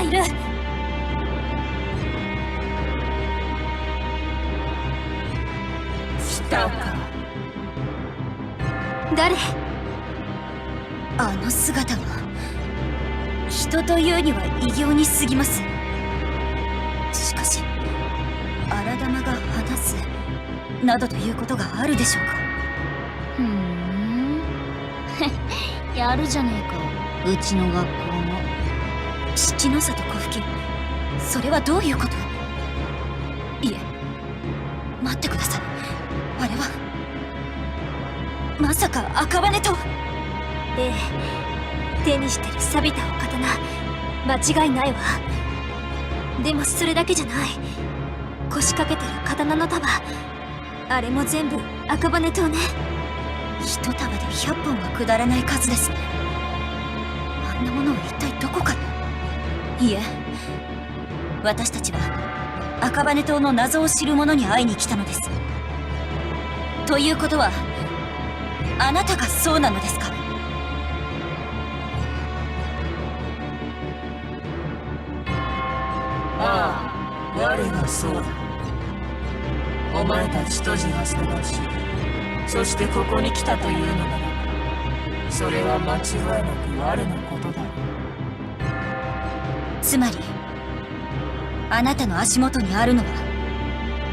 がいる。来たか。誰？あの姿は人というには異形に過ぎます。しかし荒玉が話すなどということがあるでしょうか。やるじゃねえか、うちの学校も。七の里小吹、それはどういうこと？いえ、待ってください。あれはまさか赤羽と。ええ、手にしてる錆びたお刀、間違いないわ。でもそれだけじゃない。腰掛けてる刀の束、あれも全部赤羽刀ね。一束で100本は下らない数ですね。あんなものを一体どこから。いえ、私たちは赤羽島の謎を知る者に会いに来たのです。ということはあなたがそうなのですか？ああ、我がそうだ。お前たちとじが探し、そしてここに来たというのなら、それは間違いなく我のことだ。つまりあなたの足元にあるのは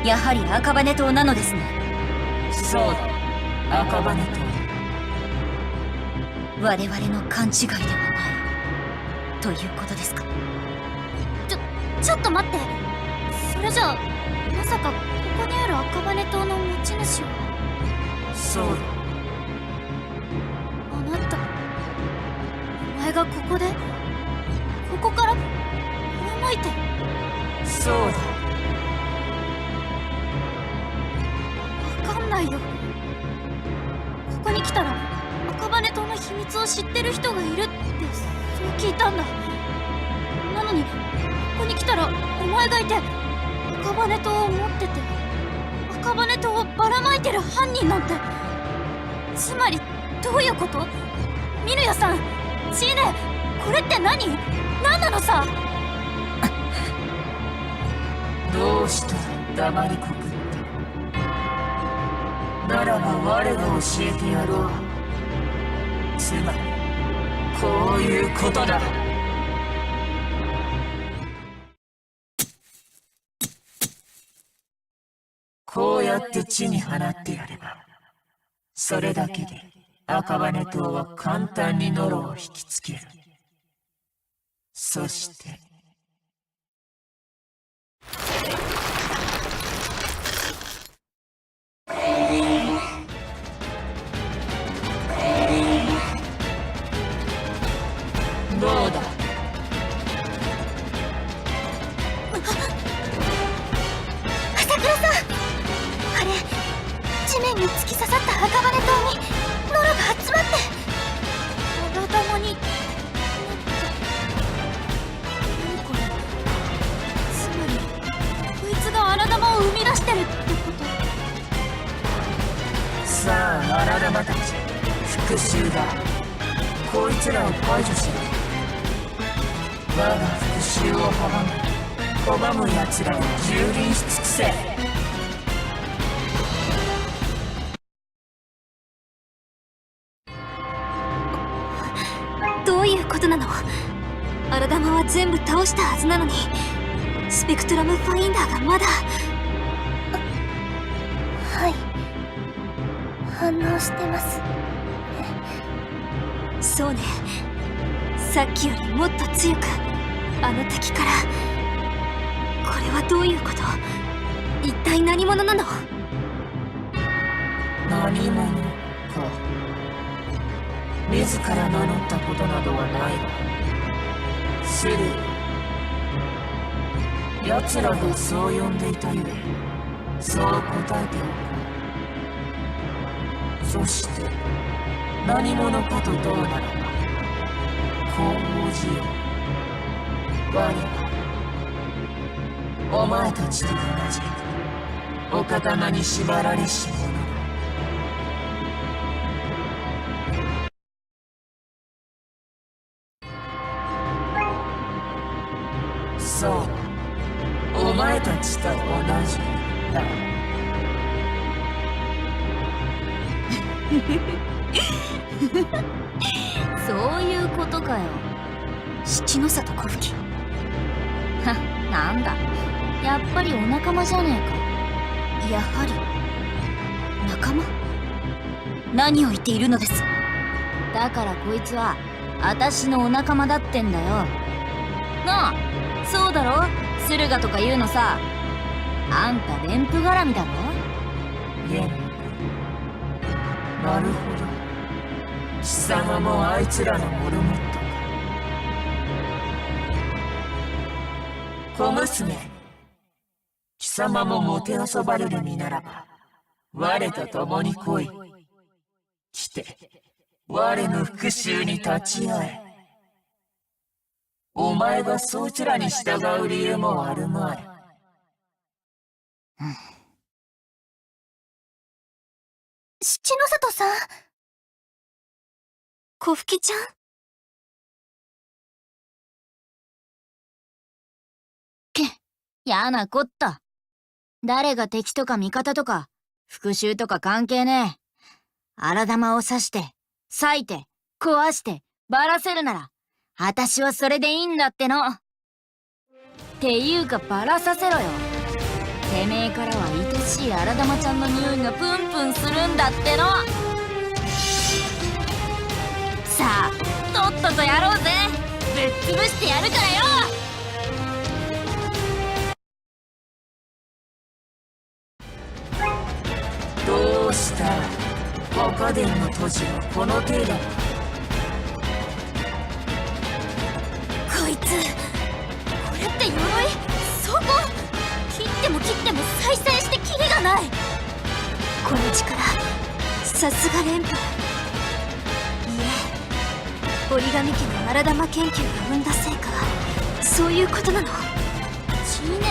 やはり赤羽島なのですね。そうだ、赤羽島。我々の勘違いではないということですか？ちょっと待って。それじゃあまさかここにある赤羽島の持ち主は。そうだ。あなた、お前がここで、ここから振り向いて。そうだ。わかんないよ。ここに来たら赤羽島の秘密を知ってる人がいるってそう聞いたんだ。なのにここに来たらお前がいて、赤羽島を持ってて、赤羽島をばらまいてる犯人なんて。つまりどういうこと？ミルヤさん、シーネ、これって何なのさ。どうした黙りこくって。ならば我が教えてやろう。つまりこういうことだ。こうやって地に放ってやれば、それだけで赤羽島は簡単にノロを引きつける。そしてどうだ。朝倉さん、あれ、地面に突き刺さった赤羽島にノロが集まって、荒玉になった。何これ。つまりこいつが荒玉を生み出してるってこと。さあ荒玉たち、復讐だ。こいつらを排除しろ。我が復讐を拒む奴らを蹂躙し尽くせ。どういうことなの？荒玉は全部倒したはずなのに、スペクトラムファインダーがまだ。はい、反応してます。そうね。さっきよりもっと強く、あの敵から。これはどういうこと？一体何者なの？何者か。自ら名乗ったことなどはないが、すでに奴らがそう呼んでいたゆえ、そう答えておく。そして何者かとどうならばこう応じよう。我はお前たちと同じお刀に縛られし者だ。つと同じだ。そういうことかよ。七の里小吹。は、なんだ、やっぱりお仲間じゃねえか。やはり仲間？何を言っているのです。だからこいつは私のお仲間だってんだよ。なあ、そうだろ、駿河とか言うのさ。あんた蓮婦絡みだろ。蓮婦。なるほど。貴様もあいつらのモルモットか。小娘、貴様ももてあそばれる身ならば我と共に来い。来て我の復讐に立ち会え。お前がそいつらに従う理由もあるまい。七の里さん、小吹ちゃん。やなこった。誰が敵とか味方とか復讐とか関係ねえ。荒玉を刺して裂いて壊してばらせるなら私はそれでいいんだっての。っていうかばらさせろよ。てめえからは愛しい荒玉ちゃんの匂いがプンプンするんだっての。さあとっととやろうぜ。ぶっ潰してやるからよ。どうした？若殿の土地はこの程度。こいつ、これって鎧？装甲？切っても切っても再生してキリがない。この力、さすが蓮婦。いえ、折紙家の荒玉研究が生んだ成果はそういうことなの。ちいね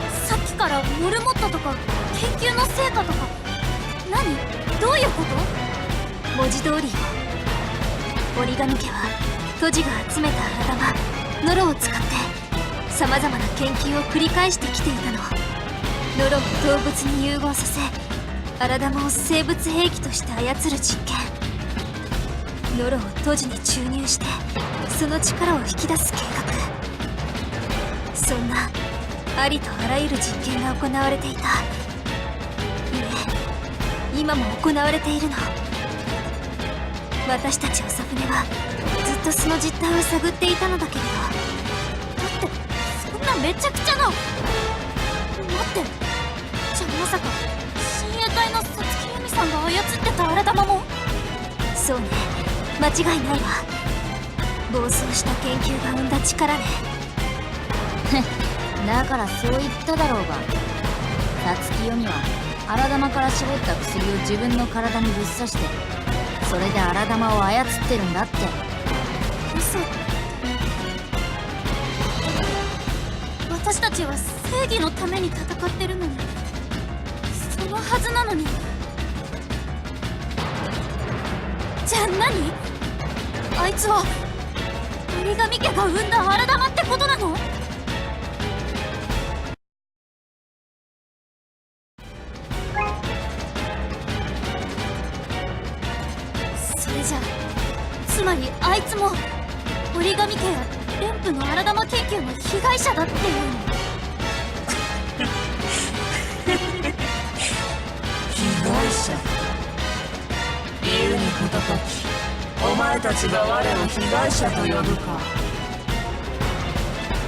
え、さっきからモルモットとか研究の成果とか何？どういうこと？文字通りよ。折紙家はトジが集めた荒玉ノロを使ってさまざまな研究を繰り返してきていたの。ノロを動物に融合させ荒玉を生物兵器として操る実験。ノロをトジに注入してその力を引き出す計画。そんなありとあらゆる実験が行われていた。いえ、今も行われているの。私たち長船はずっとその実態を探っていたのだけれど、だってそんなめちゃくちゃな。待って、じゃあまさか親衛隊のさつき由美さんが操ってた荒玉も？そうね、間違いないわ。暴走した研究が生んだ力ね。だからそう言っただろうが。さつきよみは荒玉から絞った薬を自分の体にぶっ刺してそれで荒玉を操ってるんだって。嘘。私たちは正義のために戦ってるのに、そのはずなのに。じゃあ何？あいつは折紙家が生んだ荒玉ってことなの？それじゃあつまりあいつも折紙家や蓮婦の荒玉研究の被害者だっていうの？被害者？理由に事欠き、お前たちが我を被害者と呼ぶか。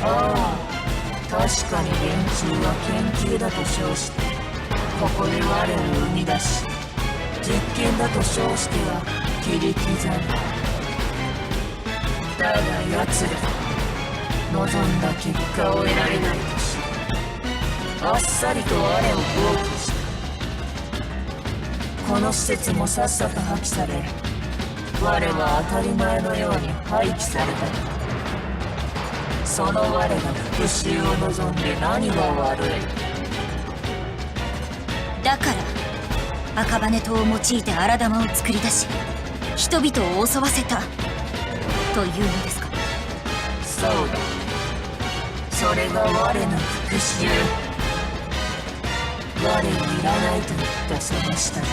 ああ、確かに連中は研究だと称してここで我を生み出し、実験だと称しては切り刻んだ。だが奴ら望んだ結果を得られないとし、あっさりと我を放棄した。この施設もさっさと破棄され、我は当たり前のように廃棄されたのだ。その我が復讐を望んで何が悪い？だから赤羽島を用いて荒玉を作り出し人々を襲わせたというのですか？そうだ。それが我の復讐。我はいらないと言ったその下に、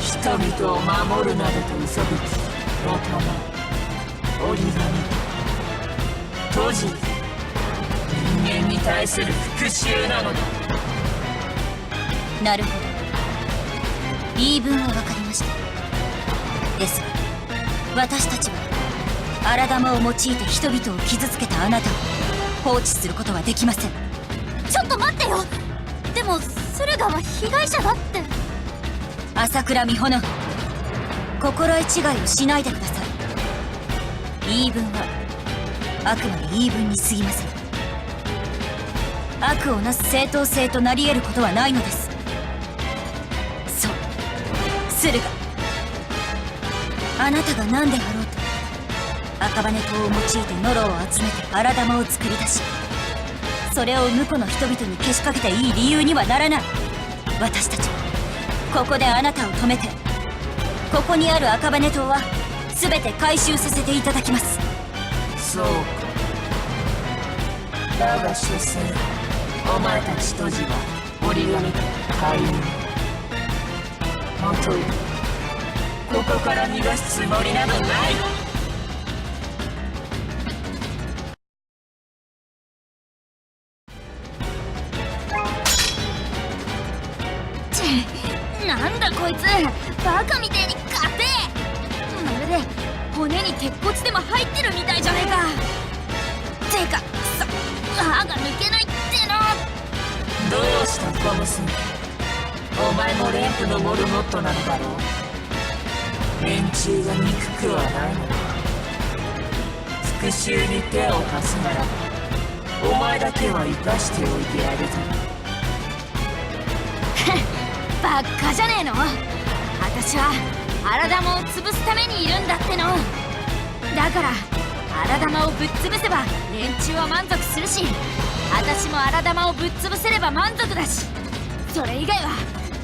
人々を守るなどと嘘吹きの玉、折り紙、閉じ、人間に対する復讐なのだ。なるほど、言い分は分かりました。ですが私たちは荒玉を用いて人々を傷つけたあなたを放置することはできません。ちょっと待ってよ。でも駿河は被害者だって。朝倉美穂の心得違いをしないでください。言い分はあくまで言い分に過ぎません。悪をなす正当性となり得ることはないのです。そう駿河、あなたが何であろうと赤羽島を用いてノロを集めて荒玉を作り出し、それを婿の人々にけしかけていい理由にはならない。私たちはここであなたを止めて、ここにある赤羽島は全て回収させていただきます。そうか。だが所詮お前たちとじは折り紙と海運、もとよ、ここから逃がすつもりなどない。なんだこいつ、バカみてえに硬え。まるで骨に鉄骨でも入ってるみたいじゃねえか。てか歯が抜けないっての。どうした小娘、お前もレンプのモルモットなのだろう。連中が憎くはないのだ。復讐に手を貸すならばお前だけは生かしておいてやるぞ。ばっかじゃねえの。私は荒玉を潰すためにいるんだっての。だから荒玉をぶっ潰せば連中は満足するし、私も荒玉をぶっ潰せれば満足だし、それ以外は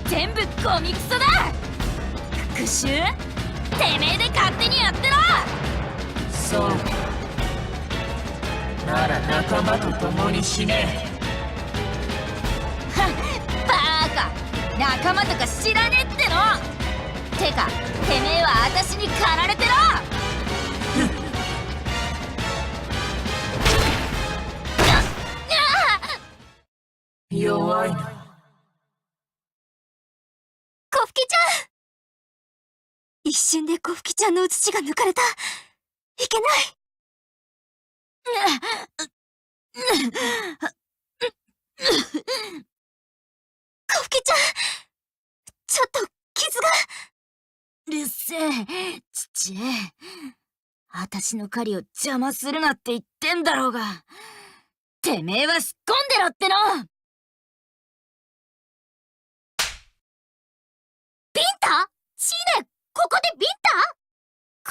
全部ゴミクソだ。復讐？てめえで勝手にやってろ。そうか。なら仲間と共に死ね。バーカ、仲間とか知らねえっての。てかてめえは私に駆られてろ。弱いな。小吹ちゃん、一瞬で小吹ちゃんの土が抜かれた。いけない。小吹ちゃん、ちょっと傷が。うるせえ、父。私の狩りを邪魔するなって言ってんだろうが。てめえはすっ込んでろっての。ビンタ？シーネ、ここでビンタ？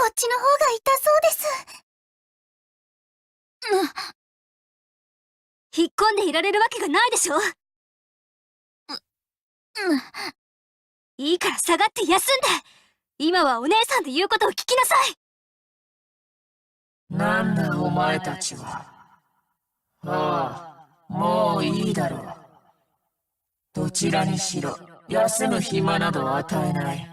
こっちの方が痛そうです。引っ込んでいられるわけがないでしょ。いいから下がって休んで。今はお姉さんの言うことを聞きなさい。なんだお前たちは。ああ、もういいだろう。どちらにしろ休む暇など与えない。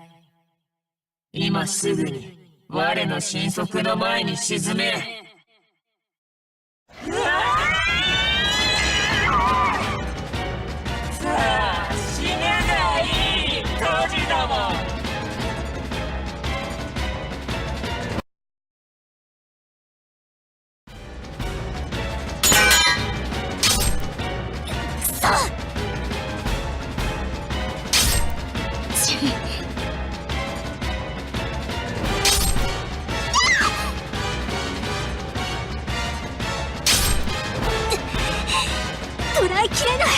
今すぐに我の神足の前に沈め。さあ死ねばいい、当時ども。捉えきれない。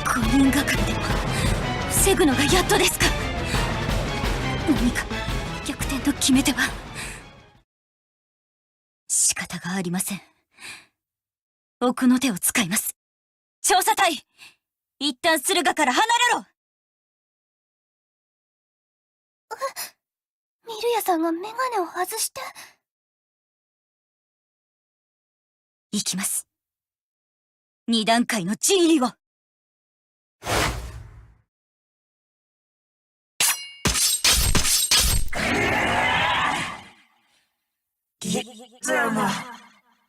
5人がかりでも防ぐのがやっとですか。何か逆転の決め手は。仕方がありません。奥の手を使います。調査隊、一旦駿河から離れろ。ミルヤさんがメガネを外して。行きます。2段階の地入りを。ギザマ、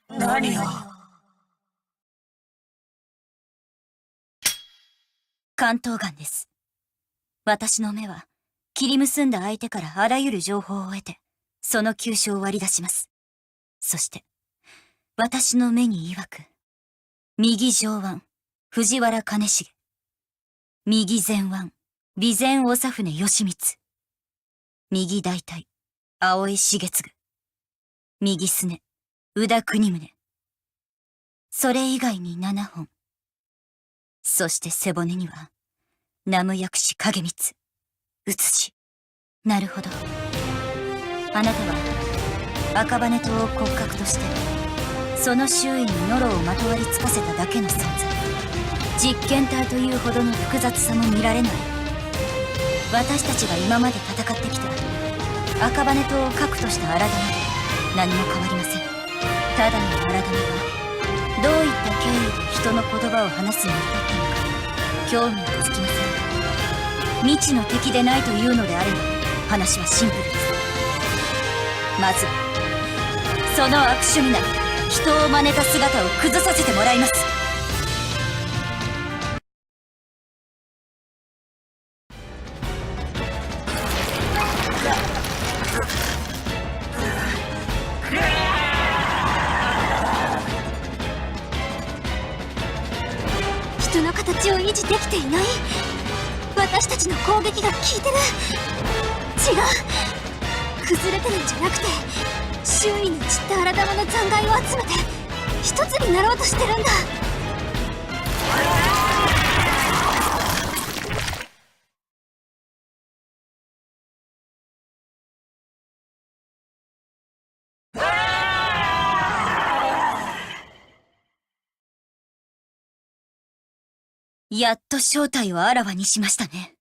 何を。関東眼です。私の目は切り結んだ相手からあらゆる情報を得て、その急所を割り出します。そして私の目に曰く、右上腕藤原兼重、右前腕備前長船義満、右大腿青井重次、右すね宇田国宗、それ以外に7本。そして背骨には南無薬師影光、写し。なるほど。あなたは赤羽島を骨格として、その周囲にノロをまとわりつかせただけの存在。実験体というほどの複雑さも見られない。私たちが今まで戦ってきた赤羽島を核とした荒玉で何も変わりません。ただの荒玉がどういった経緯で人の言葉を話すに至ったのか興味はつきません。未知の敵でないというのであれば話はシンプルです。まずその悪趣味な人を真似た姿を崩させてもらいます。人の形を維持できていない。私たちの攻撃が効いてる。違う、崩れてるんじゃなくて、周囲に散った荒玉の残骸を集めて一つになろうとしてるんだ。やっと正体をあらわにしましたね。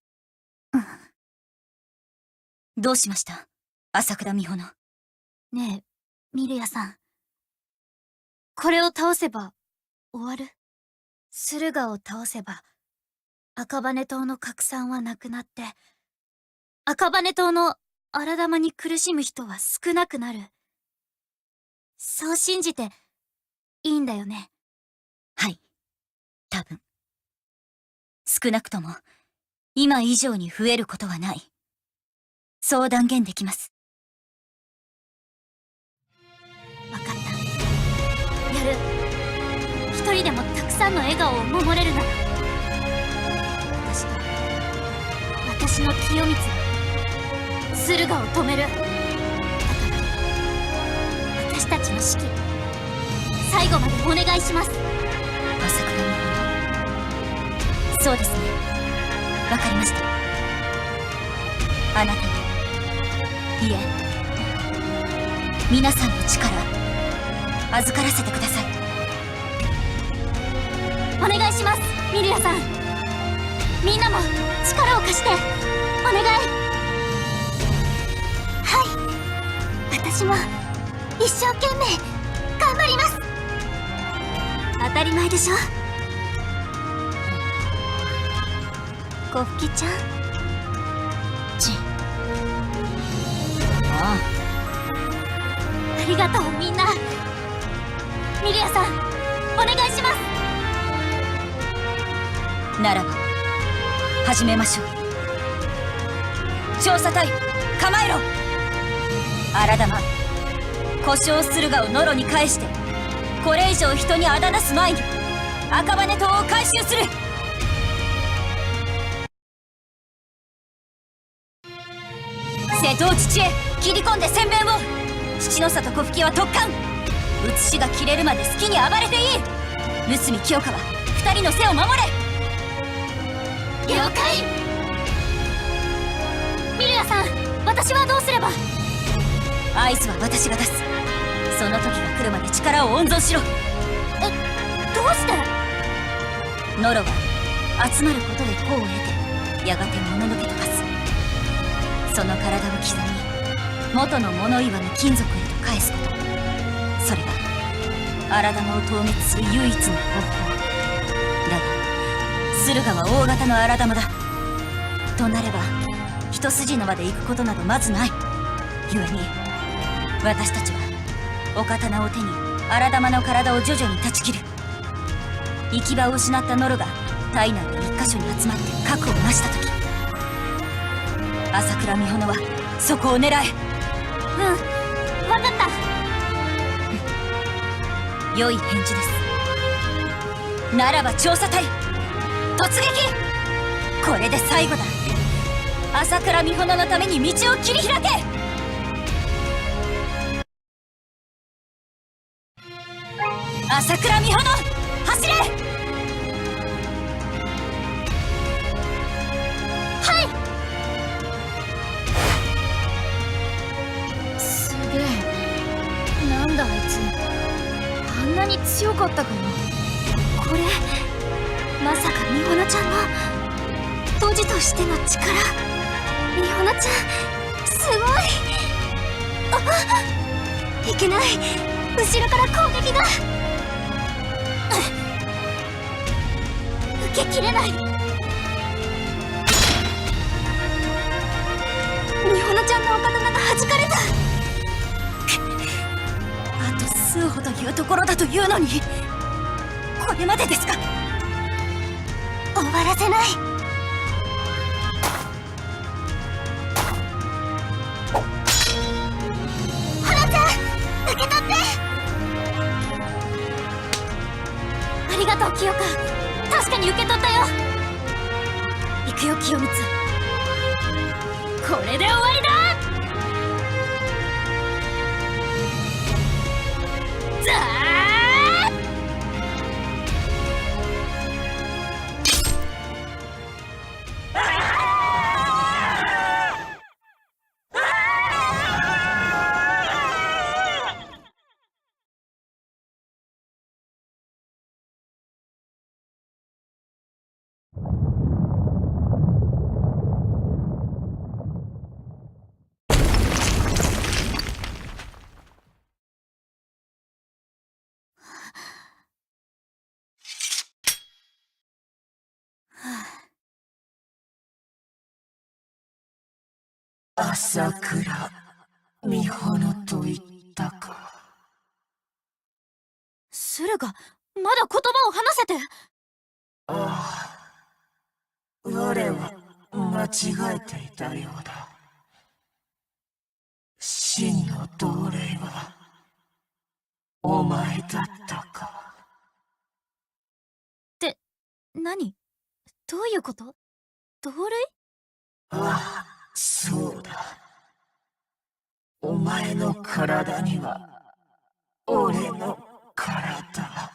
どうしました、朝倉美穂の。ねえ、ミルヤさん。これを倒せば終わる。駿河を倒せば赤羽島の拡散はなくなって、赤羽島の荒玉に苦しむ人は少なくなる。そう信じていいんだよね。はい、多分。少なくとも今以上に増えることはない。そう断言できます。わかった。やる。一人でもたくさんの笑顔を守れるなら、私の清光が駿河を止める。だから私たちの指揮最後までお願いします。朝倉美穂。そうですね、わかりました。あなたの、いえ皆さんの力預からせてください。お願いします、ミルヤさん。みんなも力を貸してお願い。はい、私も一生懸命頑張ります。当たり前でしょ。小吹ちゃん。ありがとうみんな。ミルヤさん、お願いします。ならば始めましょう。調査隊構えろ。荒玉、故障駿河をノロに返して、これ以上人にあだなす前に赤羽島を回収する。瀬戸内地へ切り込んで宣伝を。父の里小吹は特艦。写しが切れるまで好きに暴れていい。盗み清川、二人の背を守れ。了解。ミルヤさん、私はどうすれば。合図は私が出す。その時が来るまで力を温存しろ。どうして。ノロは集まることで功を得て、やがてもののけと化す。その体を刻み元の物言わぬ金属へと返すこと。それが荒玉を討滅する唯一の方法だが、駿河は大型の荒玉だとなれば一筋縄で行くことなどまずない。故に私たちはお刀を手に荒玉の体を徐々に断ち切る。行き場を失ったノロが体内の一箇所に集まって核を成した時、朝倉美穂はそこを狙え。分かった。良い返事です。ならば調査隊突撃。これで最後だ。朝倉美穂のために道を切り開け。朝倉美穂走れ。はい。すげえ。なんだあいつ、あんなに強かったかよ。これまさか美穂ちゃんの杜氏としての力。美穂ちゃんすごい。いけない、後ろから攻撃が。受けきれない。美穂ちゃんのお刀が弾かれた。あと数歩というところだというのに、これまでですか。終わらせない。花ちゃん、受け取って。ありがとう清香、確かに受け取ったよ。行くよ清光、これで終わりだ。ザ朝倉美穂と言ったか。駿河、まだ言葉を話せて。ああ、我は間違えていたようだ。真の同類はお前だったか。って何？どういうこと？同類？ああ、そうだ。お前の体には俺の体。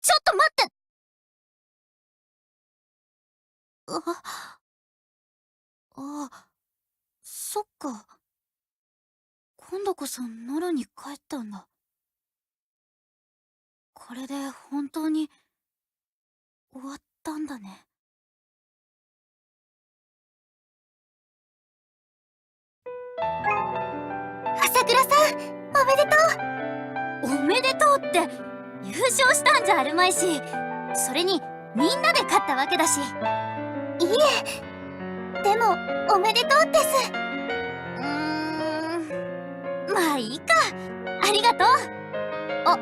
ちょっと待って。そっか。今度こそノルに帰ったんだ。これで本当に終わったんだね。朝倉さん、おめでとう。おめでとうって、優勝したんじゃあるまいし、それにみんなで勝ったわけだし。いえ、でもおめでとうです。まあいいか。ありがとう。あ、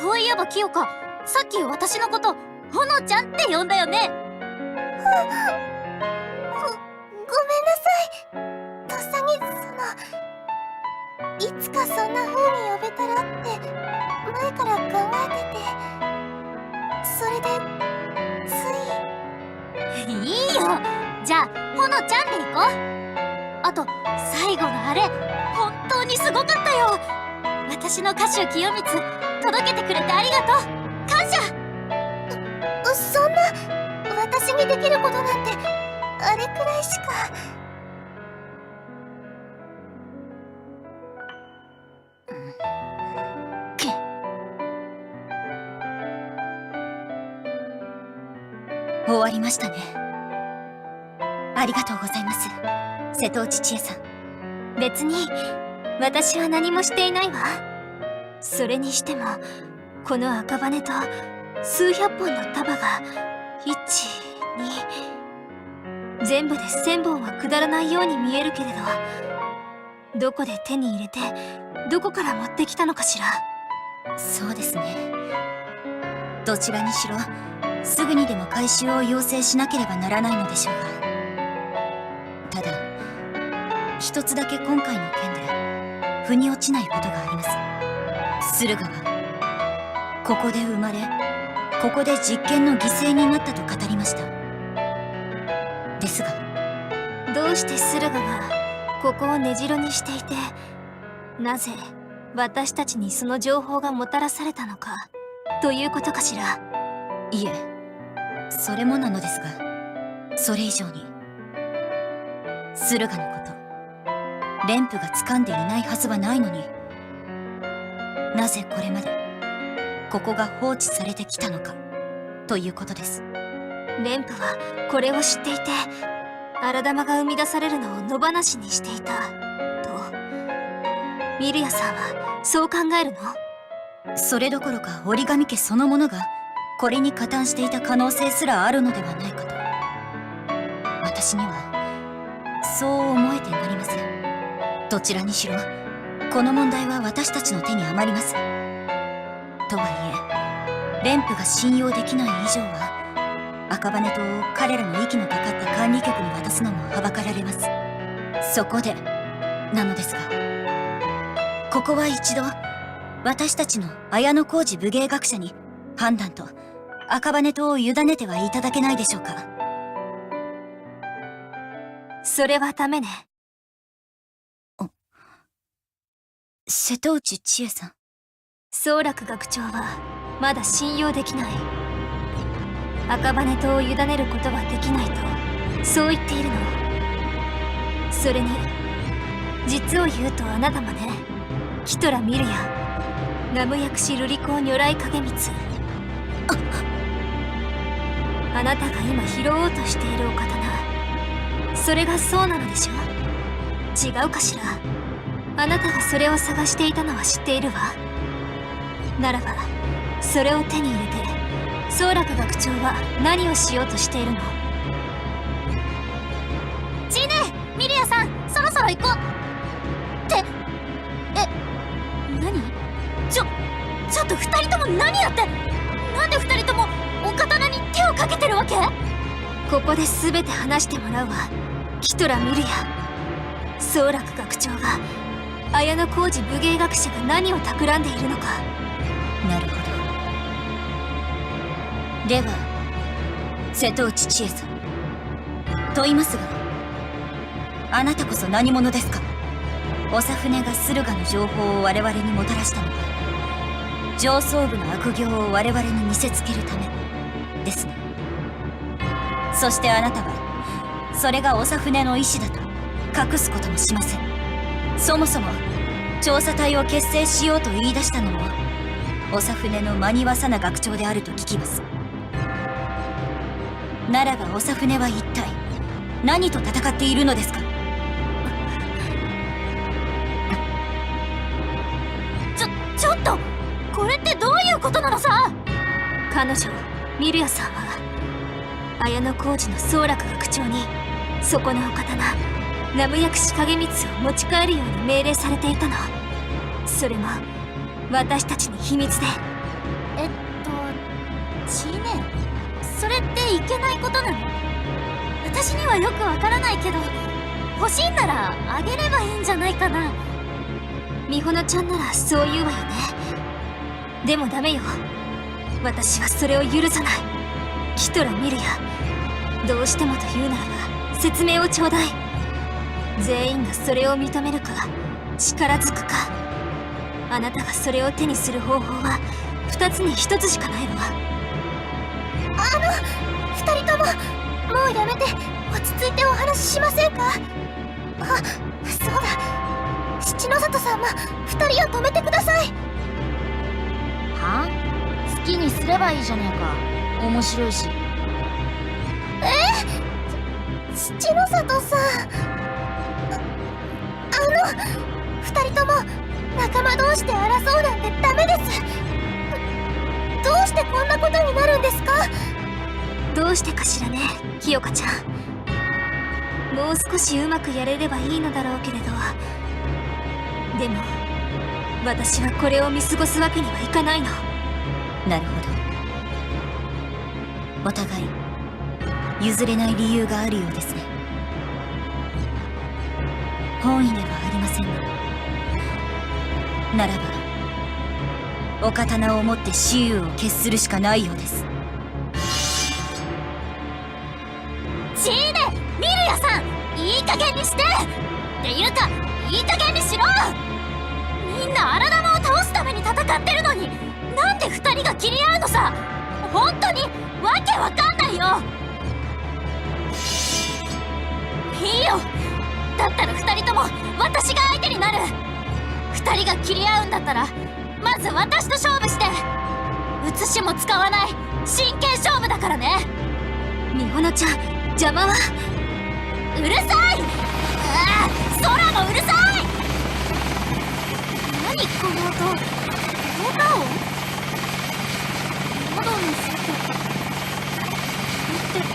そういえば清香、さっき私のことほのちゃんって呼んだよね。ごめんなさい。とっさにいつかそんな風に呼べたらって前から考えてて、それでつい。いいよ。じゃあほのちゃんで行こう。あと最後のあれ本当にすごかったよ。私の歌手清光届けてくれてありがとう。感謝。そんな、私にできることなんてあれくらいしか。終わりましたね。ありがとうございます、瀬戸内千恵さん。別に私は何もしていないわ。それにしてもこの赤羽と数百本の束が1、2全部で1000本は下らないように見えるけれど、どこで手に入れてどこから持ってきたのかしら。そうですね。どちらにしろすぐにでも回収を要請しなければならないのでしょうが、ただ一つだけ今回の件で腑に落ちないことがあります。駿河はここで生まれ、ここで実験の犠牲になったと語りました。ですがどうして駿河がここを根城にしていて、なぜ私たちにその情報がもたらされたのかということかしら。いえ、それもなのですが、それ以上に駿河のこと蓮府が掴んでいないはずはないのに、なぜこれまでここが放置されてきたのかということです。蓮府はこれを知っていて、荒玉が生み出されるのを野放しにしていたとミルヤさんはそう考えるの？それどころか折り紙家そのものがこれに加担していた可能性すらあるのではないかと、私にはそう思えてなりません。どちらにしろこの問題は私たちの手に余ります。とはいえ蓮府が信用できない以上は赤羽島を彼らの息のかかった管理局に渡すのもはばかられます。そこでなのですが、ここは一度私たちの綾小路武芸学者に判断と赤羽島を委ねてはいただけないでしょうか。それはダメね。瀬戸内千恵さん。宗楽学長はまだ信用できない。赤羽島を委ねることはできないとそう言っているの。それに実を言うとあなたもね、キトラミルヤナム薬師瑠璃光如来影光、あなたが今拾おうとしているお刀、それがそうなのでしょ？違うかしら。あなたがそれを探していたのは知っているわ。ならばそれを手に入れて宗楽学長は何をしようとしているの？ジーネ、ミルヤさん、そろそろ行こうって何？ちょっと2人とも何やって、なんで2人ともお刀に手をかけてるわけ？ここで全て話してもらうわ。キトラミルヤ、宗楽学長が綾小路武芸学者が何を企んでいるのか。なるほど。では瀬戸内千恵さん、問いますが、あなたこそ何者ですか？長船が駿河の情報を我々にもたらしたのは上層部の悪行を我々に見せつけるためですね。そしてあなたはそれが長船の意思だと隠すこともしません。そもそも調査隊を結成しようと言い出したのも長船の真庭さな学長であると聞きます。ならば長船は一体何と戦っているのですか？ちょっとこれってどういうことなのさ。彼女ミルヤさんは綾小路の宗楽学長にそこのお刀ナム薬師影光を持ち帰るように命令されていたの。それも私たちに秘密で。チーネ、それっていけないことなの？私にはよくわからないけど、欲しいならあげればいいんじゃないかな。美穂ちゃんならそう言うわよね。でもダメよ、私はそれを許さない。キトラミルヤ、どうしてもと言うならば説明をちょうだい。全員がそれを認めるか力ずくか、あなたがそれを手にする方法は2つに1つしかないわ。2人とももうやめて落ち着いてお話ししませんか？そうだ、七之里さんも2人を止めてください。は？好きにすればいいじゃねえか。面白いし。七の里さん、二人とも仲間同士で争うなんてダメです。どうしてこんなことになるんですか？どうしてかしらね、清香ちゃん。もう少しうまくやれればいいのだろうけれど、でも私はこれを見過ごすわけにはいかないの。なるほど。お互い譲れない理由があるようですね。本意ではありませんが、ならばお刀を持って雌雄を決するしかないようです。ちーね、ミルヤさん、いい加減にしてっていうか、いい加減にしろ。みんな荒玉を倒すために戦ってるのに、なんで二人が切り合うのさ。本当にわけわかんないよ。いいよ、だったら二人とも私が相手になる。二人が切り合うんだったらまず私と勝負して、写しも使わない真剣勝負だからね。みほのちゃん、邪魔は。うるさい。空もうるさい。何この音、効果音。窓の外。これって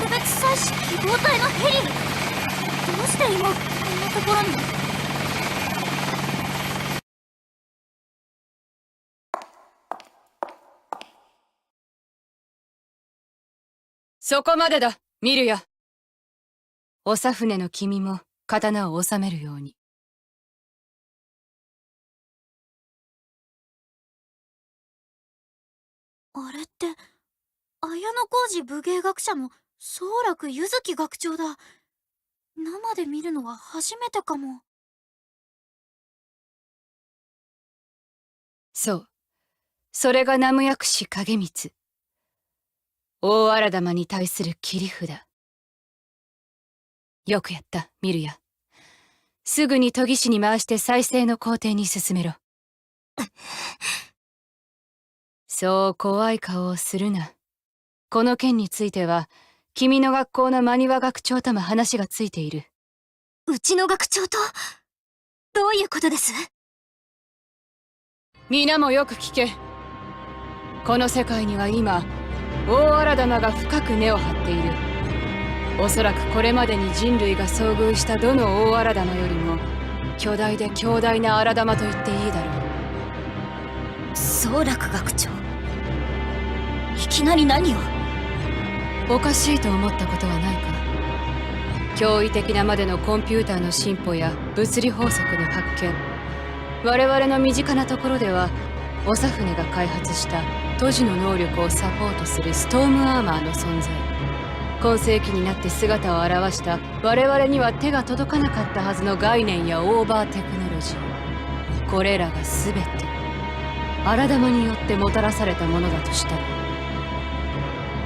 特別祭司機動隊のヘリ。どうして今こんなところに。そこまでだ、ミルヤ。長船の君も刀を収めるように。あれって綾小路武芸学者も宗楽柚月学長だ。生で見るのは初めてかも。そう、それが南無薬師影光、大荒玉に対する切り札。よくやったミルヤ。すぐに研ぎ師に回して再生の工程に進めろ。そう怖い顔をするな。この件については君の学校の真庭学長とも話がついている。うちの学長とどういうことです？皆もよく聞け。この世界には今大荒玉が深く根を張っている。おそらくこれまでに人類が遭遇したどの大荒玉よりも巨大で強大な荒玉と言っていいだろう。宗楽学長、いきなり何を。おかしいと思ったことはないか。驚異的なまでのコンピューターの進歩や物理法則の発見、我々の身近なところでは長船が開発した都市の能力をサポートするストームアーマーの存在、今世紀になって姿を現した我々には手が届かなかったはずの概念やオーバーテクノロジー、これらが全て荒玉によってもたらされたものだとしたら、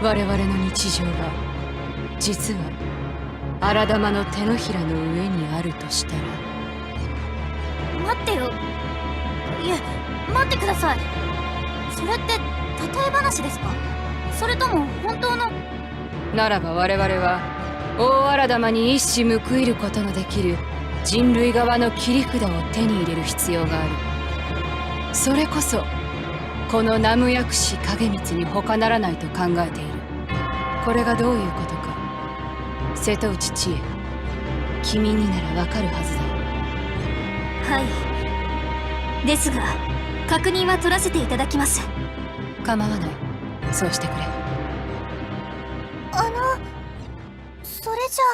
我々の日常が実は荒玉の手のひらの上にあるとしたら。待ってよ。いえ、待ってください。それって例え話ですか？それとも本当の。ならば我々は大荒玉に一矢報いることのできる人類側の切り札を手に入れる必要がある。それこそこの南無薬師影光に他ならないと考えている。これがどういうことか、瀬戸内知恵、君にならわかるはずだ。はい。ですが確認は取らせていただきます。構わない、そうしてくれ。それじゃ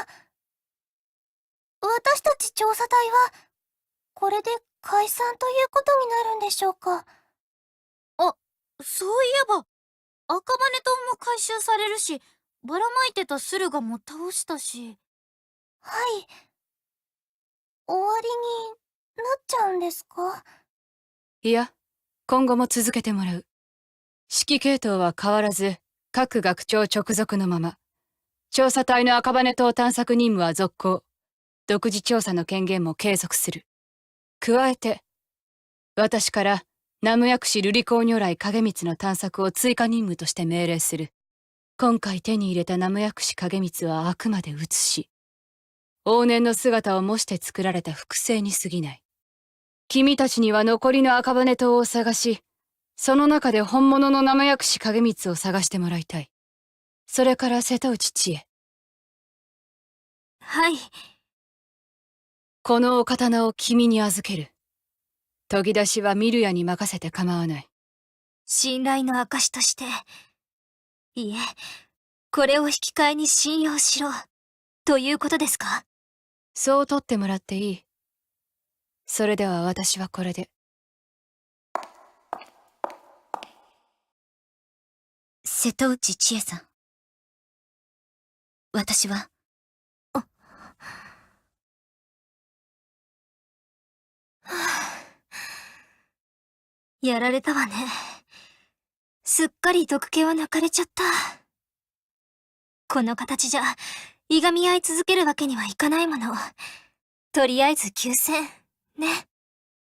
あ私たち調査隊はこれで解散ということになるんでしょうか？あ、そういえば赤羽島も回収されるし、ばらまいてた駿河も倒したし。はい。終わりになっちゃうんですか？いや、今後も続けてもらう。指揮系統は変わらず各学長直属のまま。調査隊の赤羽島探索任務は続行。独自調査の権限も継続する。加えて私から南無薬師瑠璃光如来影光の探索を追加任務として命令する。今回手に入れた生薬師影光はあくまで写し、往年の姿を模して作られた複製に過ぎない。君たちには残りの赤羽島を探し、その中で本物の生薬師影光を探してもらいたい。それから瀬戸内知恵。はい。このお刀を君に預ける。研ぎ出しはミルヤに任せて構わない。信頼の証として。いえ、これを引き換えに信用しろ、ということですか？そう取ってもらっていい。それでは私はこれで。瀬戸内千恵さん。私は。やられたわね。すっかり毒気は抜かれちゃった。この形じゃ、いがみ合い続けるわけにはいかないもの。とりあえず休戦、ね。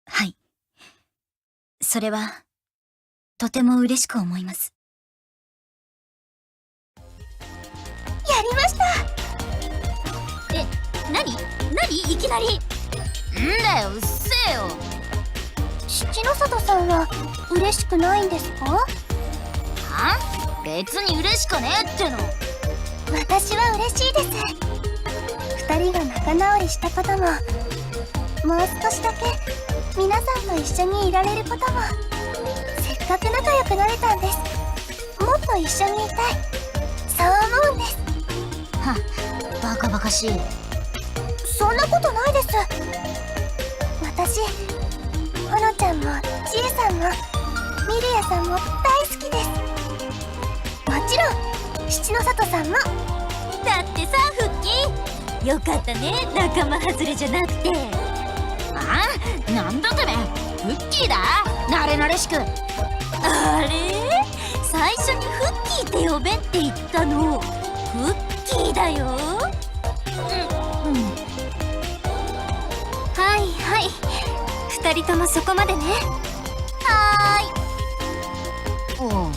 はい。それは、とても嬉しく思います。やりました。何いきなり。んだよ、うっせえよ。七の里さんは嬉しくないんですか？別に嬉しくねえっての。私は嬉しいです。二人が仲直りしたことも、もう少しだけ皆さんと一緒にいられることも、せっかく仲良くなれたんです。もっと一緒にいたい、そう思うんです。バカバカしい。そんなことないです。私、ほのちゃんもちえさんもミルヤさんも大好きです。もちろん七の里さんも。だってさ、フッキーよかったね、仲間外れじゃなくて。なんだてめえ、フッキーだ、慣れ慣れしく。あれ、最初にフッキーって呼べって言ったのフッキーだよ。はいはい、二人ともそこまでね。はーい。おう。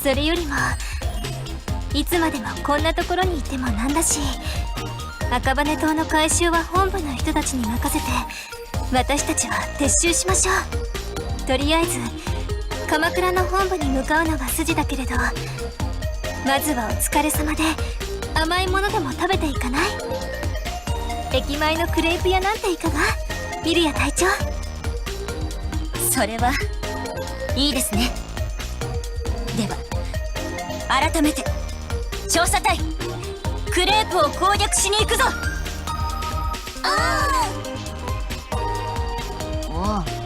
それよりも、いつまでもこんなところにいてもなんだし、赤羽島の回収は本部の人たちに任せて、私たちは撤収しましょう。とりあえず鎌倉の本部に向かうのが筋だけれど、まずはお疲れ様で甘いものでも食べていかない？駅前のクレープ屋なんていかが？ミルヤ隊長。それはいいですね。では改めて調査隊、クレープを攻略しに行くぞ。おう。